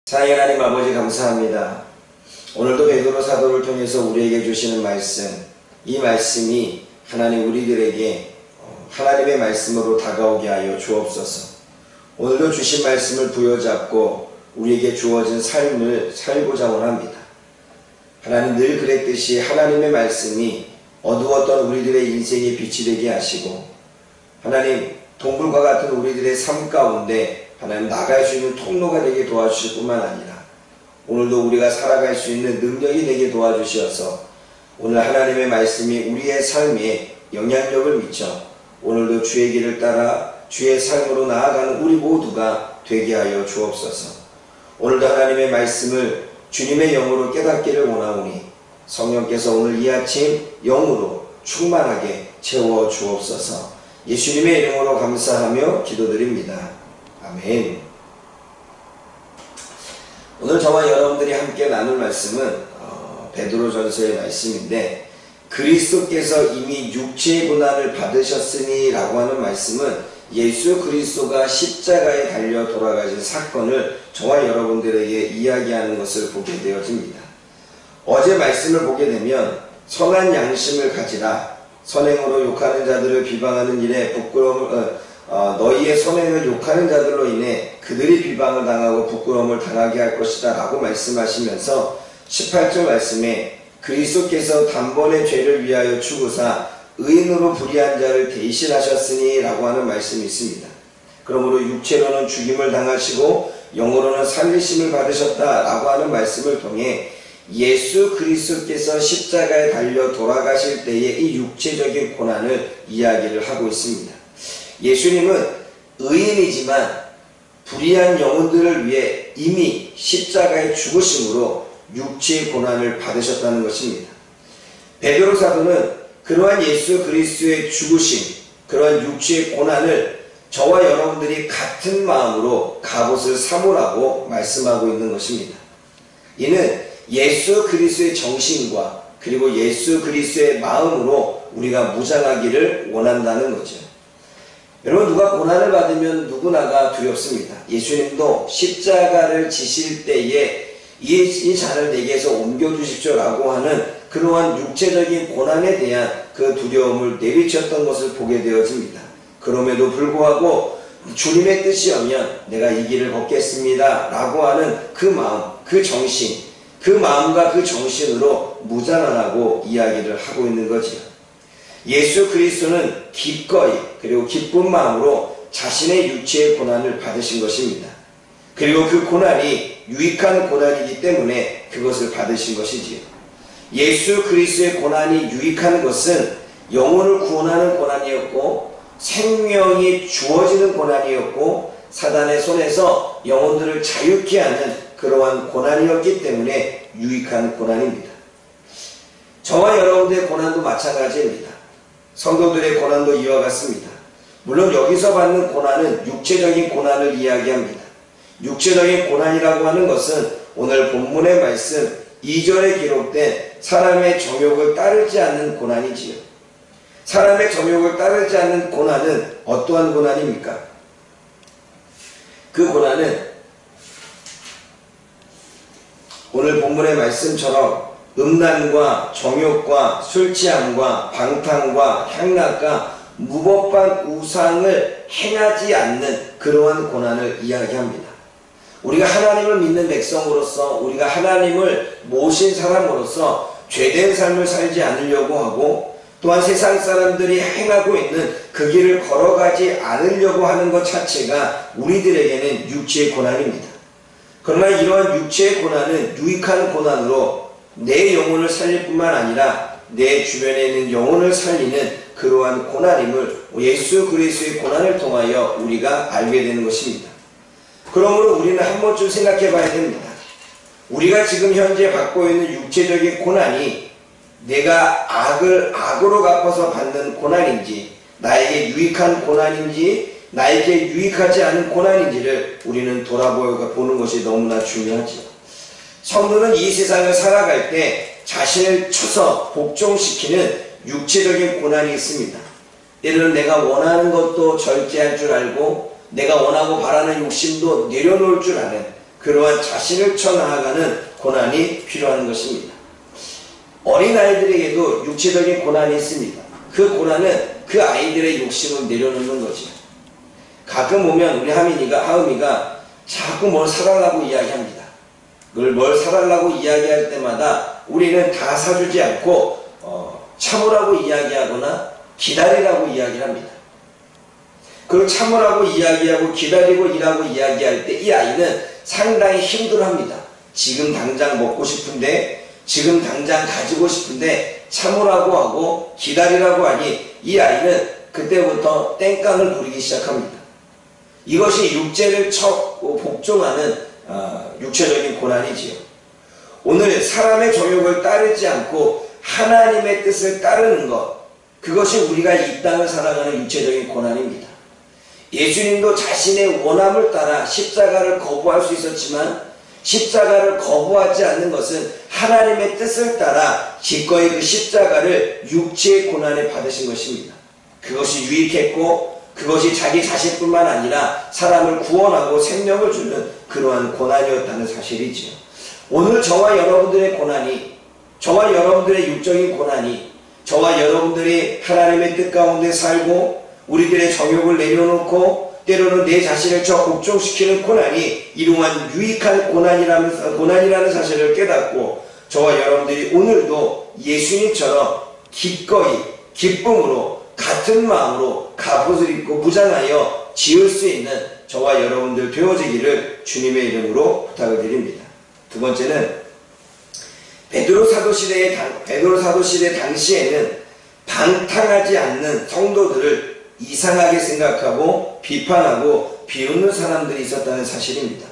사랑의 하나님 아버지 감사합니다. 오늘도 베드로 사도를 통해서 우리에게 주시는 말씀, 이 말씀이 하나님 우리들에게 하나님의 말씀으로 다가오게 하여 주옵소서. 오늘도 주신 말씀을 부여잡고 우리에게 주어진 삶을 살고자 원합니다. 하나님 늘 그랬듯이 하나님의 말씀이 어두웠던 우리들의 인생의 빛이 되게 하시고, 하나님 동굴과 같은 우리들의 삶 가운데 하나님 나갈 수 있는 통로가 되게 도와주실 뿐만 아니라 오늘도 우리가 살아갈 수 있는 능력이 되게 도와주셔서 오늘 하나님의 말씀이 우리의 삶에 영향력을 미쳐 오늘도 주의 길을 따라 주의 삶으로 나아가는 우리 모두가 되게 하여 주옵소서. 오늘도 하나님의 말씀을 주님의 영으로 깨닫기를 원하오니 성령께서 오늘 이 아침 영으로 충만하게 채워 주옵소서. 예수님의 이름으로 감사하며 기도드립니다. 아멘. 오늘 저와 여러분들이 함께 나눌 말씀은 베드로전서의 말씀인데, 그리스도께서 이미 육체의 고난을 받으셨으니 라고 하는 말씀은 예수 그리스도가 십자가에 달려 돌아가신 사건을 저와 여러분들에게 이야기하는 것을 보게 되어집니다. 어제 말씀을 보게 되면 선한 양심을 가지라, 선행으로 욕하는 자들을 비방하는 일에 부끄러움을 너희의 선행을 욕하는 자들로 인해 그들이 비방을 당하고 부끄러움을 당하게 할 것이다 라고 말씀하시면서 18절 말씀에 그리스도께서 단번에 죄를 위하여 죽으사 의인으로 불의한 자를 대신하셨으니 라고 하는 말씀이 있습니다. 그러므로 육체로는 죽임을 당하시고 영으로는 살리심을 받으셨다 라고 하는 말씀을 통해 예수 그리스도께서 십자가에 달려 돌아가실 때의 이 육체적인 고난을 이야기를 하고 있습니다. 예수님은 의인이지만 불의한 영혼들을 위해 이미 십자가에 죽으심으로 육체의 고난을 받으셨다는 것입니다. 베드로 사도는 그러한 예수 그리스도의 죽으심, 그러한 육체의 고난을 저와 여러분들이 같은 마음으로 갑옷을 삼으라고 말씀하고 있는 것입니다. 이는 예수 그리스도의 정신과 그리고 예수 그리스도의 마음으로 우리가 무장하기를 원한다는 거죠. 여러분, 누가 고난을 받으면 누구나가 두렵습니다. 예수님도 십자가를 지실 때에 이 잔을 내게서 옮겨주십시오 라고 하는 그러한 육체적인 고난에 대한 그 두려움을 내비쳤던 것을 보게 되어집니다. 그럼에도 불구하고 주님의 뜻이오면 내가 이 길을 걷겠습니다 라고 하는 그 마음, 그 정신, 그 마음과 그 정신으로 무장하라고 이야기를 하고 있는 거지요. 예수 그리스도는 기꺼이 그리고 기쁜 마음으로 자신의 육체의 고난을 받으신 것입니다. 그리고 그 고난이 유익한 고난이기 때문에 그것을 받으신 것이지요. 예수 그리스도의 고난이 유익한 것은 영혼을 구원하는 고난이었고 생명이 주어지는 고난이었고 사단의 손에서 영혼들을 자유케 하는 그러한 고난이었기 때문에 유익한 고난입니다. 저와 여러분들의 고난도 마찬가지입니다. 성도들의 고난도 이와 같습니다. 물론 여기서 받는 고난은 육체적인 고난을 이야기합니다. 육체적인 고난이라고 하는 것은 오늘 본문의 말씀 2절에 기록된 사람의 정욕을 따르지 않는 고난이지요. 사람의 정욕을 따르지 않는 고난은 어떠한 고난입니까? 그 고난은 오늘 본문의 말씀처럼 음란과 정욕과 술취함과 방탕과 향락과 무법한 우상을 행하지 않는 그러한 고난을 이야기합니다. 우리가 하나님을 믿는 백성으로서, 우리가 하나님을 모신 사람으로서 죄된 삶을 살지 않으려고 하고, 또한 세상 사람들이 행하고 있는 그 길을 걸어가지 않으려고 하는 것 자체가 우리들에게는 육체의 고난입니다. 그러나 이러한 육체의 고난은 유익한 고난으로 내 영혼을 살릴 뿐만 아니라 내 주변에 있는 영혼을 살리는 그러한 고난임을 예수 그리스도의 고난을 통하여 우리가 알게 되는 것입니다. 그러므로 우리는 한 번쯤 생각해 봐야 됩니다. 우리가 지금 현재 받고 있는 육체적인 고난이 내가 악으로 갚아서 받는 고난인지, 나에게 유익한 고난인지, 나에게 유익하지 않은 고난인지를 우리는 돌아보는 것이 너무나 중요하죠. 성도는 이 세상을 살아갈 때 자신을 쳐서 복종시키는 육체적인 고난이 있습니다. 때로는 내가 원하는 것도 절제할 줄 알고 내가 원하고 바라는 욕심도 내려놓을 줄 아는 그러한 자신을 쳐 나아가는 고난이 필요한 것입니다. 어린아이들에게도 육체적인 고난이 있습니다. 그 고난은 그 아이들의 욕심을 내려놓는 거죠. 가끔 보면 우리 하음이가 자꾸 뭘 사달라고 이야기합니다. 그걸 뭘 사달라고 이야기할 때마다 우리는 다 사주지 않고 참으라고 이야기하거나 기다리라고 이야기를 합니다. 그걸 참으라고 이야기하고 기다리고 이라고 이야기할 때 이 아이는 상당히 힘들어합니다. 지금 당장 먹고 싶은데, 지금 당장 가지고 싶은데 참으라고 하고 기다리라고 하니 이 아이는 그때부터 땡깡을 부리기 시작합니다. 이것이 육체를 복종하는 육체적인 고난이지요. 오늘 사람의 정욕을 따르지 않고 하나님의 뜻을 따르는 것, 그것이 우리가 이 땅을 살아가는 육체적인 고난입니다. 예수님도 자신의 원함을 따라 십자가를 거부할 수 있었지만 십자가를 거부하지 않는 것은 하나님의 뜻을 따라 기꺼이 그 십자가를 육체의 고난에 받으신 것입니다. 그것이 유익했고 그것이 자기 자신뿐만 아니라 사람을 구원하고 생명을 주는 그러한 고난이었다는 사실이지요. 오늘 저와 여러분들의 고난이, 저와 여러분들의 육적인 고난이, 저와 여러분들이 하나님의 뜻 가운데 살고 우리들의 정욕을 내려놓고 때로는 내 자신을 복종시키는 고난이 이러한 유익한 고난이라는 사실을 깨닫고 저와 여러분들이 오늘도 예수님처럼 기꺼이 기쁨으로 같은 마음으로 갑옷을 입고 무장하여 지을 수 있는 저와 여러분들 되어지기를 주님의 이름으로 부탁을 드립니다. 두 번째는 베드로 사도 시대 당시에는 방탕하지 않는 성도들을 이상하게 생각하고 비판하고 비웃는 사람들이 있었다는 사실입니다.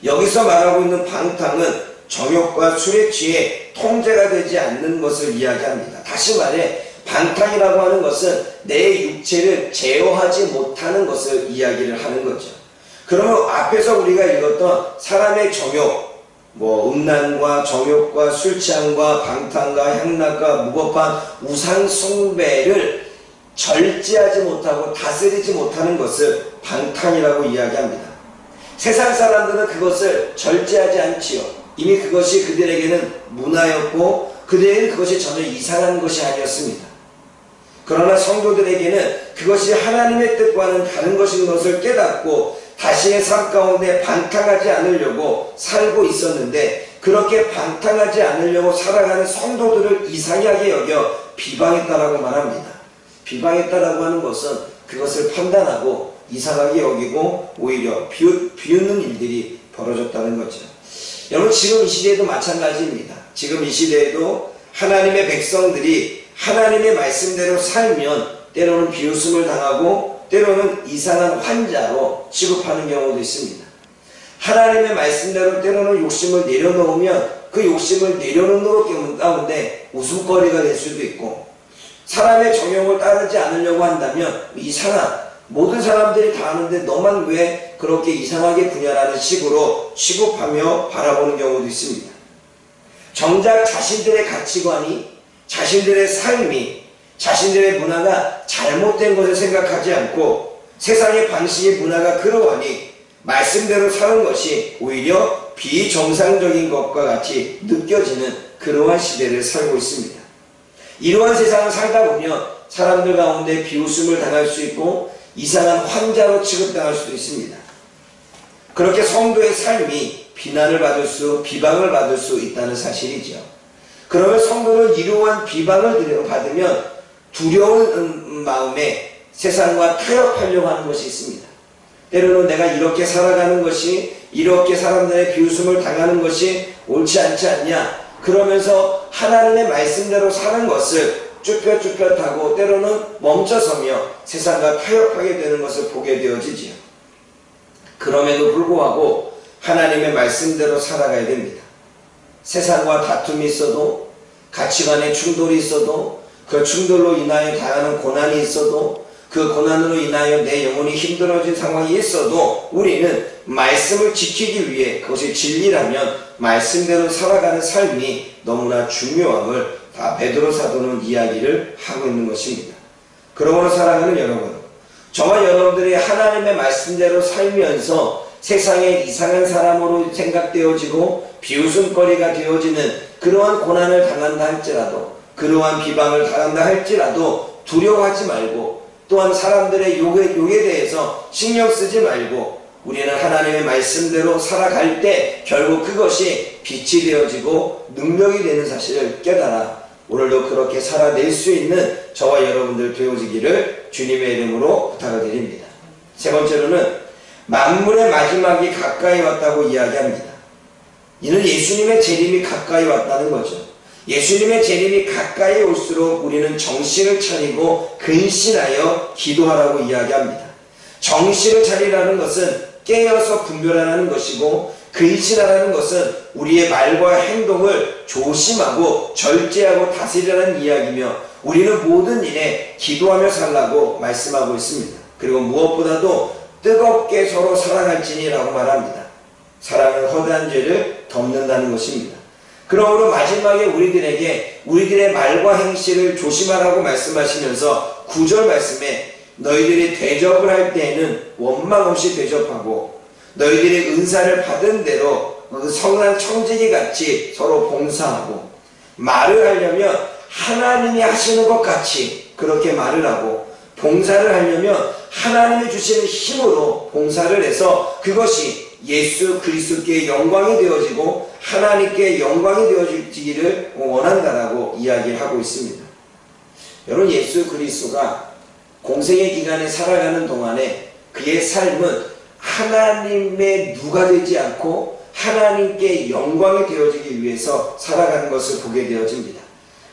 여기서 말하고 있는 방탕은 정욕과 술에 취해 통제가 되지 않는 것을 이야기합니다. 다시 말해 방탕이라고 하는 것은 내 육체를 제어하지 못하는 것을 이야기를 하는 거죠. 그러면 앞에서 우리가 읽었던 사람의 정욕, 음란과 정욕과 술취함과 방탕과 향락과 무법한 우상숭배를 절제하지 못하고 다스리지 못하는 것을 방탕이라고 이야기합니다. 세상 사람들은 그것을 절제하지 않지요. 이미 그것이 그들에게는 문화였고 그들에게는 그것이 전혀 이상한 것이 아니었습니다. 그러나 성도들에게는 그것이 하나님의 뜻과는 다른 것인 것을 깨닫고 자신의 삶 가운데 방탕하지 않으려고 살고 있었는데 그렇게 방탕하지 않으려고 살아가는 성도들을 이상하게 여겨 비방했다라고 말합니다. 비방했다라고 하는 것은 그것을 판단하고 이상하게 여기고 오히려 비웃는 일들이 벌어졌다는 거죠. 여러분 지금 이 시대에도 마찬가지입니다. 지금 이 시대에도 하나님의 백성들이 하나님의 말씀대로 살면 때로는 비웃음을 당하고 때로는 이상한 환자로 취급하는 경우도 있습니다. 하나님의 말씀대로 때로는 욕심을 내려놓으면 그 욕심을 내려놓는 것 가운데 웃음거리가 될 수도 있고 사람의 정욕을 따르지 않으려고 한다면 이상한 모든 사람들이 다 아는데 너만 왜 그렇게 이상하게 구냐라는 식으로 취급하며 바라보는 경우도 있습니다. 정작 자신들의 가치관이 자신들의 삶이 자신들의 문화가 잘못된 것을 생각하지 않고 세상의 방식의 문화가 그러하니 말씀대로 사는 것이 오히려 비정상적인 것과 같이 느껴지는 그러한 시대를 살고 있습니다. 이러한 세상을 살다 보면 사람들 가운데 비웃음을 당할 수 있고 이상한 환자로 취급당할 수도 있습니다. 그렇게 성도의 삶이 비난을 비방을 받을 수 있다는 사실이죠. 그러면 성도는 이러한 비방을 받으면 두려운 마음에 세상과 타협하려고 하는 것이 있습니다. 때로는 내가 이렇게 살아가는 것이 이렇게 사람들의 비웃음을 당하는 것이 옳지 않지 않냐 그러면서 하나님의 말씀대로 사는 것을 쭈뼛쭈뼛하고 때로는 멈춰서며 세상과 타협하게 되는 것을 보게 되어지지요. 그럼에도 불구하고 하나님의 말씀대로 살아가야 됩니다. 세상과 다툼이 있어도 가치관의 충돌이 있어도 그 충돌로 인하여 다양한 고난이 있어도 그 고난으로 인하여 내 영혼이 힘들어진 상황이 있어도 우리는 말씀을 지키기 위해 그것이 진리라면 말씀대로 살아가는 삶이 너무나 중요함을 다 베드로 사도는 이야기를 하고 있는 것입니다. 그러므로 사랑하는 여러분, 저와 여러분들이 하나님의 말씀대로 살면서 세상에 이상한 사람으로 생각되어지고 비웃음거리가 되어지는 그러한 고난을 당한다 할지라도, 그러한 비방을 당한다 할지라도 두려워하지 말고, 또한 사람들의 욕에 대해서 신경 쓰지 말고, 우리는 하나님의 말씀대로 살아갈 때 결국 그것이 빛이 되어지고 능력이 되는 사실을 깨달아 오늘도 그렇게 살아낼 수 있는 저와 여러분들 되어지기를 주님의 이름으로 부탁을 드립니다. 세 번째로는 만물의 마지막이 가까이 왔다고 이야기합니다. 이는 예수님의 재림이 가까이 왔다는 거죠. 예수님의 재림이 가까이 올수록 우리는 정신을 차리고 근신하여 기도하라고 이야기합니다. 정신을 차리라는 것은 깨어서 분별하라는 것이고, 근신하라는 것은 우리의 말과 행동을 조심하고 절제하고 다스리라는 이야기며, 우리는 모든 일에 기도하며 살라고 말씀하고 있습니다. 그리고 무엇보다도 뜨겁게 서로 사랑할지니라고 말합니다. 사랑은 허다한 죄를 덮는다는 것입니다. 그러므로 마지막에 우리들에게 우리들의 말과 행실을 조심하라고 말씀하시면서 9절 말씀에 너희들이 대접을 할 때에는 원망 없이 대접하고, 너희들이 은사를 받은 대로 성난 청지기 같이 서로 봉사하고, 말을 하려면 하나님이 하시는 것 같이 그렇게 말을 하고, 봉사를 하려면 하나님이 주시는 힘으로 봉사를 해서 그것이 예수 그리스도께 영광이 되어지고 하나님께 영광이 되어지기를 원한다라고 이야기를 하고 있습니다. 여러분, 예수 그리스도가 공생의 기간에 살아가는 동안에 그의 삶은 하나님의 누가 되지 않고 하나님께 영광이 되어지기 위해서 살아가는 것을 보게 되어집니다.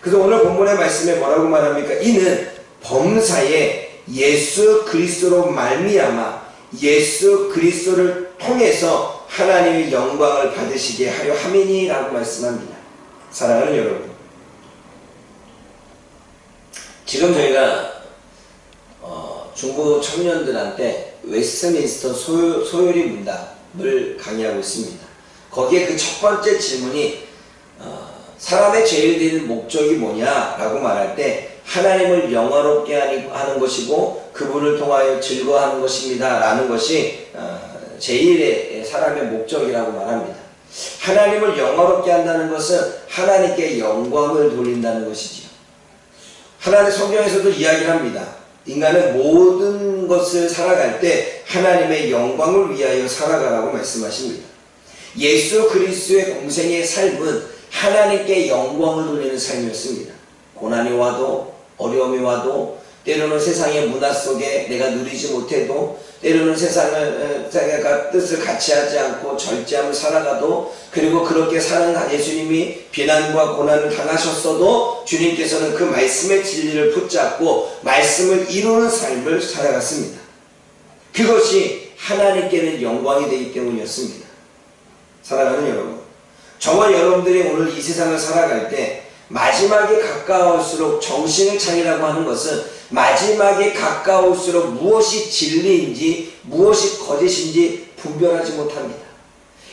그래서 오늘 본문의 말씀에 뭐라고 말합니까? 이는 범사에 예수 그리스도로 말미암아 예수 그리스도를 통해서 하나님의 영광을 받으시게 하려 함이니라고 말씀합니다. 사랑하는 여러분, 지금 저희가 중부 청년들한테 웨스트민스터 소요리 문답을 강의하고 있습니다. 거기에 그 첫 번째 질문이 사람의 죄를 지는 목적이 뭐냐라고 말할 때 하나님을 영화롭게 하는 것이고 그분을 통하여 즐거워하는 것입니다 라는 것이 제1의 사람의 목적이라고 말합니다. 하나님을 영화롭게 한다는 것은 하나님께 영광을 돌린다는 것이지요. 하나님 성경에서도 이야기를 합니다. 인간은 모든 것을 살아갈 때 하나님의 영광을 위하여 살아가라고 말씀하십니다. 예수 그리스도의 공생의 삶은 하나님께 영광을 돌리는 삶이었습니다. 고난이 와도 어려움이 와도 때로는 세상의 문화 속에 내가 누리지 못해도 때로는 세상의 뜻을 같이 하지 않고 절제함을 살아가도 그리고 그렇게 사는 예수님이 비난과 고난을 당하셨어도 주님께서는 그 말씀의 진리를 붙잡고 말씀을 이루는 삶을 살아갔습니다. 그것이 하나님께는 영광이 되기 때문이었습니다. 사랑하는 여러분, 저와 여러분들이 오늘 이 세상을 살아갈 때 마지막에 가까울수록 정신을 차리라고 하는 것은 마지막에 가까울수록 무엇이 진리인지 무엇이 거짓인지 분별하지 못합니다.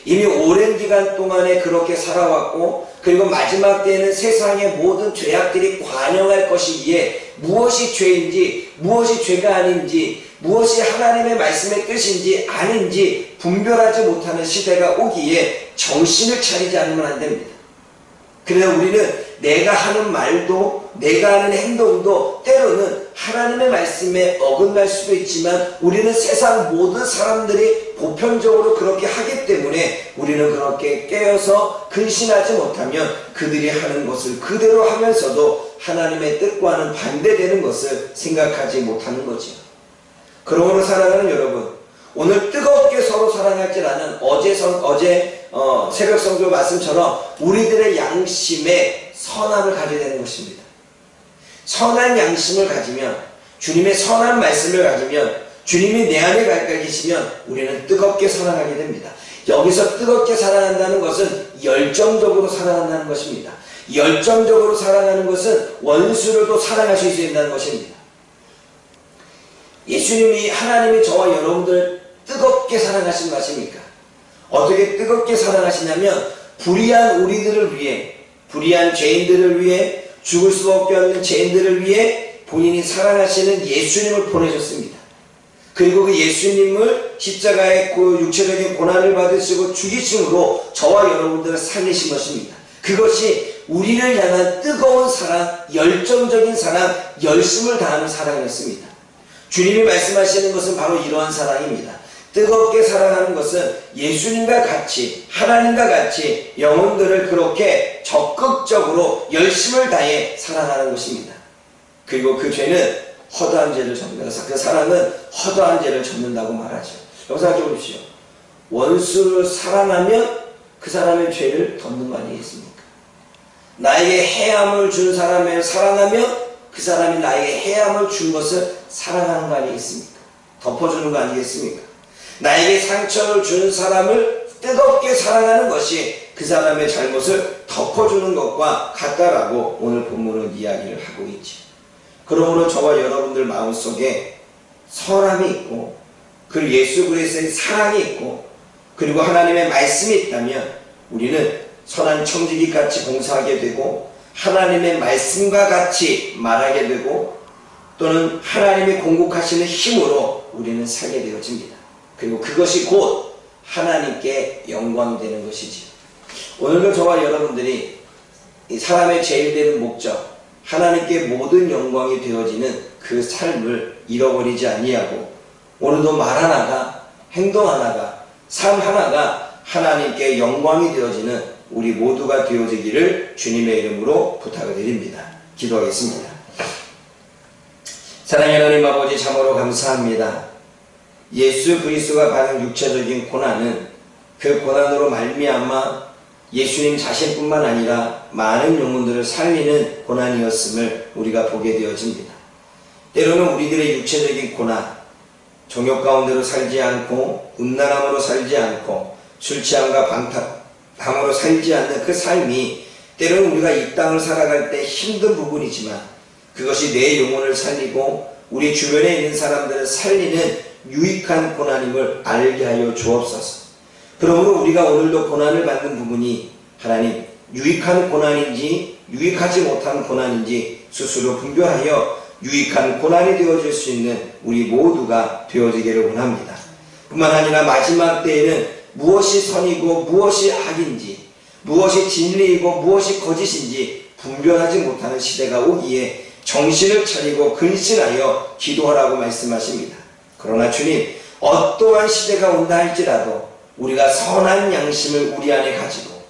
이미 오랜 기간 동안에 그렇게 살아왔고 그리고 마지막 때에는 세상의 모든 죄악들이 관영할 것이기에 무엇이 죄인지 무엇이 죄가 아닌지 무엇이 하나님의 말씀의 뜻인지 아닌지 분별하지 못하는 시대가 오기에 정신을 차리지 않으면 안 됩니다. 그래서 우리는 내가 하는 말도 내가 하는 행동도 때로는 하나님의 말씀에 어긋날 수도 있지만 우리는 세상 모든 사람들이 보편적으로 그렇게 하기 때문에 우리는 그렇게 깨어서 근신하지 못하면 그들이 하는 것을 그대로 하면서도 하나님의 뜻과는 반대되는 것을 생각하지 못하는 거지요. 그러므로 사랑하는 여러분, 오늘 뜨겁게 서로 사랑할지라는 어제 새벽 성도 말씀처럼 우리들의 양심에 선함을 가져야 되는 것입니다. 선한 양심을 가지면, 주님의 선한 말씀을 가지면, 주님이 내 안에 가까이 계시면 우리는 뜨겁게 사랑하게 됩니다. 여기서 뜨겁게 사랑한다는 것은 열정적으로 사랑한다는 것입니다. 열정적으로 사랑하는 것은 원수로도 사랑할 수 있어야 된다는 것입니다. 예수님이 하나님이 저와 여러분들 뜨겁게 사랑하신 것입니까? 어떻게 뜨겁게 사랑하시냐면 불의한 우리들을 위해, 불의한 죄인들을 위해, 죽을 수밖에 없는 죄인들을 위해 본인이 사랑하시는 예수님을 보내셨습니다. 그리고 그 예수님을 십자가의 그 육체적인 고난을 받으시고 죽이심으로 저와 여러분들을 살리신 것입니다. 그것이 우리를 향한 뜨거운 사랑, 열정적인 사랑, 열심을 다하는 사랑이었습니다. 주님이 말씀하시는 것은 바로 이러한 사랑입니다. 뜨겁게 사랑하는 것은 예수님과 같이, 하나님과 같이 영혼들을 그렇게 적극적으로 열심을 다해 사랑하는 것입니다. 그리고 그 죄는 허다한 죄를 졌는다. 그 사랑은 허다한 죄를 졌는다고 말하죠. 여기서 생각해 보십시오. 원수를 사랑하면 그 사람의 죄를 덮는 거 아니겠습니까? 나에게 해함을 준 사람을 사랑하면 그 사람이 나에게 해함을 준 것을 사랑하는 거 아니겠습니까? 덮어주는 거 아니겠습니까? 나에게 상처를 준 사람을 뜨겁게 사랑하는 것이 그 사람의 잘못을 덮어주는 것과 같다라고 오늘 본문은 이야기를 하고 있지. 그러므로 저와 여러분들 마음속에 선함이 있고, 그리고 예수 그리스도의 사랑이 있고, 그리고 하나님의 말씀이 있다면 우리는 선한 청지기 같이 봉사하게 되고, 하나님의 말씀과 같이 말하게 되고, 또는 하나님의 공급하시는 힘으로 우리는 살게 되어집니다. 그리고 그것이 곧 하나님께 영광이 되는 것이지요. 오늘도 저와 여러분들이 이 사람의 제일 되는 목적, 하나님께 모든 영광이 되어지는 그 삶을 잃어버리지 아니하고, 오늘도 말 하나가, 행동 하나가, 삶 하나가 하나님께 영광이 되어지는 우리 모두가 되어지기를 주님의 이름으로 부탁을 드립니다. 기도하겠습니다. 사랑의 하나님 아버지, 참으로 감사합니다. 예수 그리스도가 받은 육체적인 고난은 그 고난으로 말미암아 예수님 자신뿐만 아니라 많은 영혼들을 살리는 고난이었음을 우리가 보게 되어집니다. 때로는 우리들의 육체적인 고난, 정욕 가운데로 살지 않고 음란함으로 살지 않고 술 취함과 방탕함으로 살지 않는 그 삶이 때로는 우리가 이 땅을 살아갈 때 힘든 부분이지만 그것이 내 영혼을 살리고 우리 주변에 있는 사람들을 살리는 유익한 고난임을 알게 하여 주옵소서. 그러므로 우리가 오늘도 고난을 받는 부분이 하나님 유익한 고난인지 유익하지 못한 고난인지 스스로 분별하여 유익한 고난이 되어질 수 있는 우리 모두가 되어지기를 원합니다. 뿐만 아니라 마지막 때에는 무엇이 선이고 무엇이 악인지, 무엇이 진리이고 무엇이 거짓인지 분별하지 못하는 시대가 오기에 정신을 차리고 근신하여 기도하라고 말씀하십니다. 그러나 주님, 어떠한 시대가 온다 할지라도 우리가 선한 양심을 우리 안에 가지고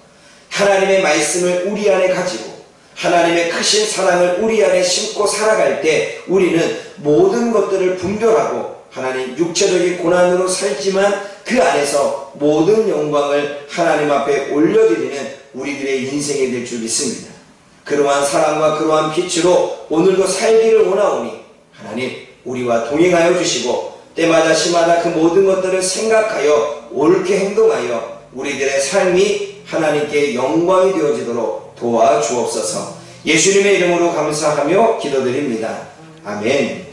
하나님의 말씀을 우리 안에 가지고 하나님의 크신 사랑을 우리 안에 심고 살아갈 때 우리는 모든 것들을 분별하고 하나님 육체적인 고난으로 살지만 그 안에서 모든 영광을 하나님 앞에 올려드리는 우리들의 인생이 될 줄 믿습니다. 그러한 사랑과 그러한 빛으로 오늘도 살기를 원하오니 하나님 우리와 동행하여 주시고 때마다 시마다 그 모든 것들을 생각하여 옳게 행동하여 우리들의 삶이 하나님께 영광이 되어지도록 도와주옵소서. 예수님의 이름으로 감사하며 기도드립니다. 아멘.